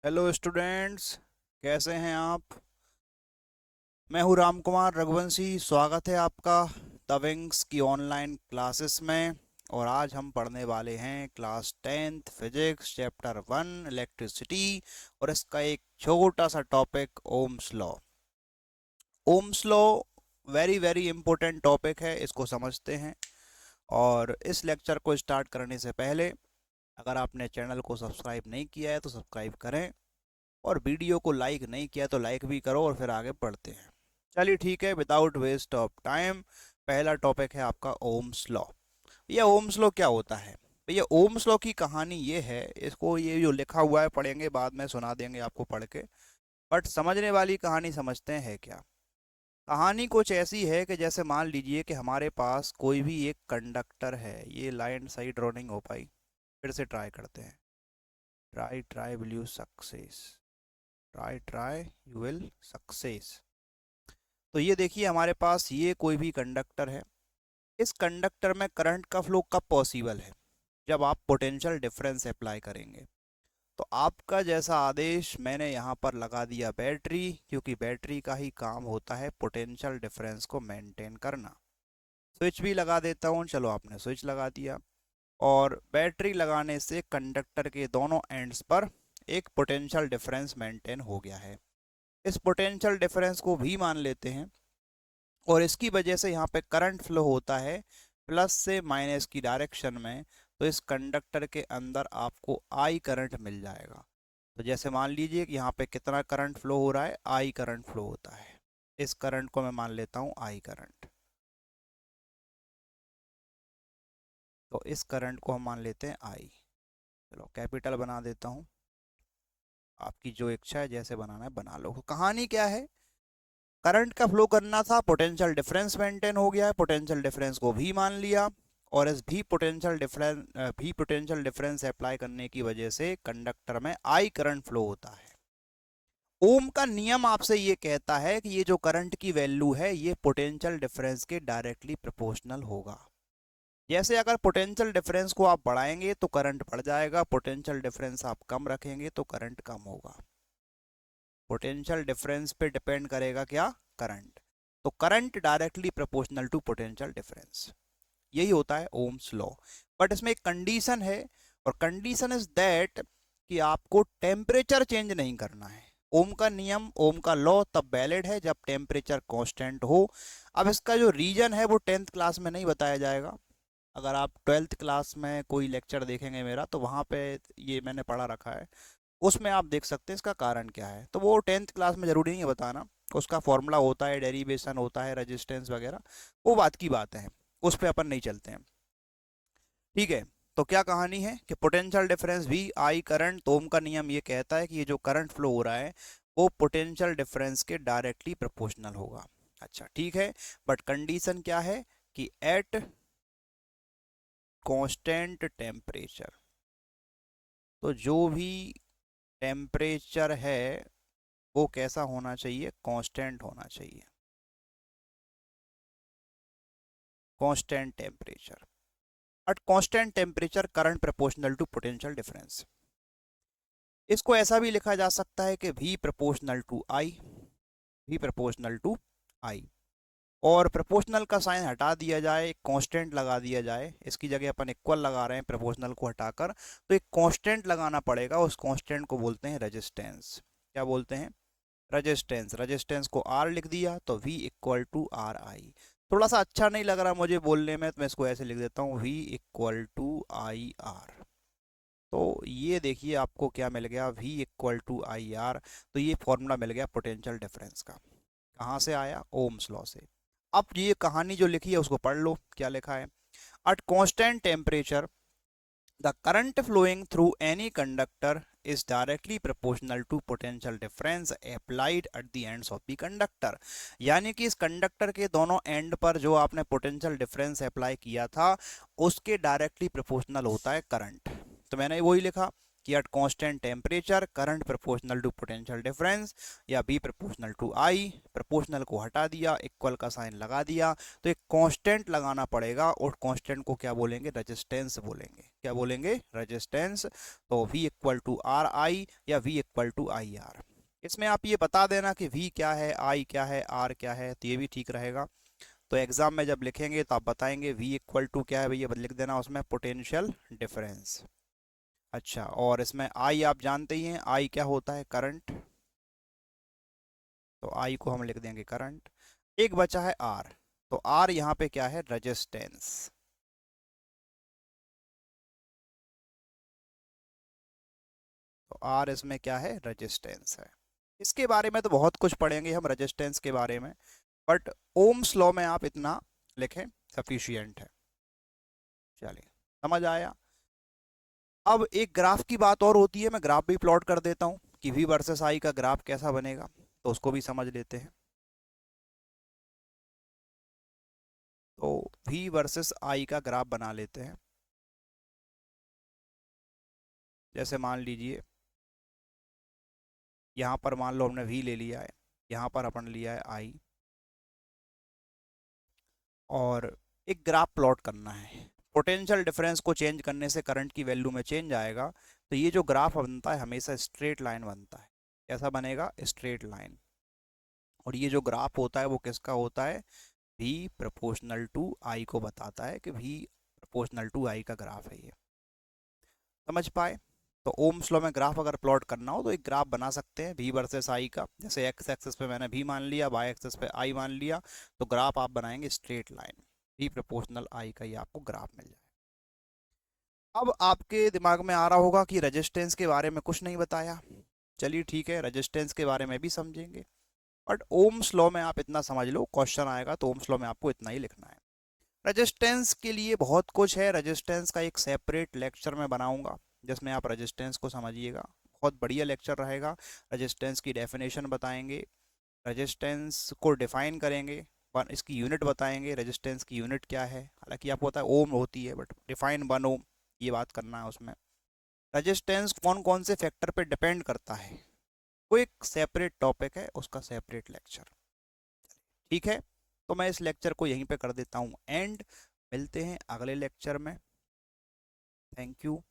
Hello students, कैसे हैं आप। मैं हूं राम कुमार रघुवंशी। स्वागत है आपका द विंग्स की ऑनलाइन क्लासेस में। और आज हम पढ़ने वाले हैं class 10th physics chapter 1 electricity. और इसका एक छोटा सा topic Ohm's law. Ohm's law very very important topic है, इसको समझते हैं। और इस लेक्चर को स्टार्ट करने से पहले अगर आपने चैनल को सब्सक्राइब नहीं किया है तो सब्सक्राइब करें, और वीडियो को लाइक नहीं किया तो लाइक भी करो, और फिर आगे बढ़ते हैं। चलिए ठीक है, विदाउट वेस्ट ऑफ टाइम पहला टॉपिक है आपका ओम्स लॉ। ये ओम्स लॉ क्या होता है भैया? ओम्स लॉ की कहानी ये है, इसको ये जो लिखा हुआ है पढ़ेंगे, बाद में सुना देंगे आपको पढ़ के। बट समझने वाली कहानी समझते हैं क्या। कहानी कुछ ऐसी है कि जैसे मान लीजिए कि हमारे पास कोई भी एक कंडक्टर है। ये लाइन सही ड्रॉ नहीं हो पाई, फिर से ट्राई करते हैं। Try try will you success. Try try you will success. तो ये देखिए, हमारे पास ये कोई भी कंडक्टर है। इस कंडक्टर में करंट का फ्लो कब पॉसिबल है? जब आप पोटेंशियल डिफरेंस अप्लाई करेंगे। तो आपका जैसा आदेश मैंने यहाँ पर लगा दिया बैटरी, क्योंकि बैटरी का ही काम होता है पोटेंशियल डिफरेंस को मेंटेन करना। स्विच भी लगा देता हूँ, चलो आपने स्विच लगा दिया। और बैटरी लगाने से कंडक्टर के दोनों एंड्स पर एक पोटेंशियल डिफरेंस मेंटेन हो गया है। इस पोटेंशियल डिफरेंस को भी मान लेते हैं। और इसकी वजह से यहाँ पे करंट फ्लो होता है प्लस से माइनस की डायरेक्शन में। तो इस कंडक्टर के अंदर आपको आई करंट मिल जाएगा। तो जैसे मान लीजिए कि यहाँ पे कितना करंट फ्लो हो रहा है, आई करंट फ्लो होता है। इस करंट को मैं मान लेता हूँ आई करंट। तो इस करंट को हम मान लेते हैं आई। चलो कैपिटल बना देता हूँ। आपकी जो इच्छा है, जैसे बनाना है बना लो। तो कहानी क्या है? करंट का फ्लो करना था, पोटेंशियल डिफरेंस मेंटेन हो गया है, पोटेंशियल डिफरेंस को भी मान लिया। और इस भी पोटेंशियल डिफरेंस अप्लाई करने की वजह से कंडक्टर में आई करंट फ्लो होता है। ओम का नियम आपसे ये कहता है कि ये जो करंट की वैल्यू है ये पोटेंशियल डिफरेंस के डायरेक्टली प्रोपोर्शनल होगा। जैसे अगर पोटेंशियल डिफरेंस को आप बढ़ाएंगे तो करंट बढ़ जाएगा, पोटेंशियल डिफरेंस आप कम रखेंगे तो करंट कम होगा। पोटेंशियल डिफरेंस पे डिपेंड करेगा क्या? करंट। तो current directly proportional to potential difference. यही होता है ओम्स लॉ। बट इसमें एक कंडीशन है, और कंडीशन इज दैट कि आपको टेम्परेचर चेंज नहीं करना है। ओम का नियम, ओम का लॉ तब वैलिड है जब टेम्परेचर कांस्टेंट हो। अब इसका जो रीजन है वो 10th क्लास में नहीं बताया जाएगा। अगर आप 12th क्लास में कोई लेक्चर देखेंगे मेरा, तो वहाँ पे ये मैंने पढ़ा रखा है। उसमें आप देख सकते हैं इसका कारण क्या है। तो वो 10th क्लास में ज़रूरी नहीं है बताना। उसका फॉर्मूला होता है, डेरिवेशन होता है, रेजिस्टेंस वगैरह, वो बात की बात है। उस पर अपन नहीं चलते हैं। ठीक है। तो क्या कहानी है कि पोटेंशियल डिफरेंस भी आई करंट, तो ओम का नियम ये कहता है कि ये जो करंट फ्लो हो रहा है वो पोटेंशियल डिफरेंस के डायरेक्टली प्रोपोर्शनल होगा। अच्छा ठीक है। बट कंडीशन क्या है कि एट कांस्टेंट टेम्परेचर। तो जो भी टेम्परेचर है वो कैसा होना चाहिए? कांस्टेंट होना चाहिए। Constant temperature. At constant temperature current proportional to potential difference. इसको ऐसा भी लिखा जा सकता है कि V proportional to I. V proportional to I. और प्रोपोर्शनल का साइन हटा दिया जाए, एक कांस्टेंट लगा दिया जाए। इसकी जगह अपन इक्वल लगा रहे हैं प्रोपोर्शनल को हटाकर, तो एक कांस्टेंट लगाना पड़ेगा। उस कांस्टेंट को बोलते हैं रेजिस्टेंस। क्या बोलते हैं? रेजिस्टेंस। रेजिस्टेंस को R लिख दिया तो V equal to R I. थोड़ा सा अच्छा नहीं लग रहा मुझे बोलने में, तो मैं इसको ऐसे लिख देता हूँ, V equal to I R. तो ये देखिए आपको क्या मिल गया, V equal to I R. तो ये फॉर्मूला मिल गया पोटेंशियल डिफरेंस का। कहाँ से आया? ओम्स लॉ से। अब ये कहानी जो लिखी है उसको पढ़ लो, क्या लिखा है। At constant temperature the current flowing through any conductor is directly proportional to potential difference applied at the ends of the conductor। यानी कि इस कंडक्टर के दोनों एंड पर जो आपने पोटेंशियल डिफरेंस अप्लाई किया था उसके डायरेक्टली प्रोपोर्शनल होता है करंट। तो मैंने वही लिखा कि at constant temperature current proportional to potential difference, या V proportional to I. Proportional को हटा दिया, इक्वल का साइन लगा दिया, तो एक कांस्टेंट लगाना पड़ेगा और कांस्टेंट को क्या बोलेंगे, रेजिस्टेंस बोलेंगे। क्या बोलेंगे, रेजिस्टेंस। तो V equal to R I या V equal to I R. इसमें आप ये बता देना कि V क्या है, I क्या है, R क्या है, तो ये भी ठीक रहेगा। तो एग्जाम में जब लिखेंगे तो आप बताएंगे V इक्वल टू क्या है भैया, लिख देना उसमें पोटेंशियल डिफरेंस। अच्छा, और इसमें I आप जानते ही हैं, I क्या होता है, करंट। तो I को हम लिख देंगे करंट। एक बचा है R, तो R यहाँ पे क्या है, रेजिस्टेंस। तो R इसमें क्या है, रेजिस्टेंस है। इसके बारे में तो बहुत कुछ पढ़ेंगे हम रेजिस्टेंस के बारे में, बट ओम्स लॉ में आप इतना लिखें सफिशियंट है। चलिए, समझ आया। अब एक ग्राफ की बात और होती है, मैं ग्राफ भी प्लॉट कर देता हूँ कि V वर्सेस I का ग्राफ कैसा बनेगा, तो उसको भी समझ लेते हैं। तो V वर्सेस I का ग्राफ बना लेते हैं। जैसे मान लीजिए यहाँ पर मान लो हमने V ले लिया है, यहाँ पर अपन लिया है I, और एक ग्राफ प्लॉट करना है। पोटेंशियल डिफरेंस को चेंज करने से करंट की वैल्यू में चेंज आएगा, तो ये जो ग्राफ बनता है हमेशा स्ट्रेट लाइन बनता है। कैसा बनेगा, स्ट्रेट लाइन। और ये जो ग्राफ होता है वो किसका होता है, V प्रोपोर्शनल टू I को बताता है कि V प्रोपोर्शनल टू I का ग्राफ है ये। समझ पाए। तो ओम्स लॉ में ग्राफ अगर प्लॉट करना हो तो एक ग्राफ बना सकते हैं V वर्सेस I का। जैसे एक्स एक्सेस पे मैंने V मान लिया, वाई एक्सेस पे I मान लिया, तो ग्राफ आप बनाएंगे straight line, V proportional I का ये आपको ग्राफ मिल जाए। अब आपके दिमाग में आ रहा होगा कि रेजिस्टेंस के बारे में कुछ नहीं बताया। चलिए ठीक है, रेजिस्टेंस के बारे में भी समझेंगे, बट ओम्स लॉ में आप इतना समझ लो, क्वेश्चन आएगा तो ओम्स लॉ में आपको इतना ही लिखना है। रेजिस्टेंस के लिए बहुत कुछ है, रेजिस्टेंस का एक सेपरेट लेक्चर मैं बनाऊंगा जिसमें आप रेजिस्टेंस को समझिएगा। बहुत बढ़िया लेक्चर रहेगा। रेजिस्टेंस की डेफिनेशन बताएंगे, रेजिस्टेंस को डिफाइन करेंगे, इसकी यूनिट बताएंगे, रेजिस्टेंस की यूनिट क्या है, हालांकि आपको पता है ओम होती है, बट डिफाइन 1 ओम, ये बात करना है उसमें। रेजिस्टेंस कौन कौन से फैक्टर पे डिपेंड करता है, वो एक सेपरेट टॉपिक है, उसका सेपरेट लेक्चर। ठीक है, तो मैं इस लेक्चर को यहीं पे कर देता हूँ एंड। मिलते हैं अगले लेक्चर में। Thank you.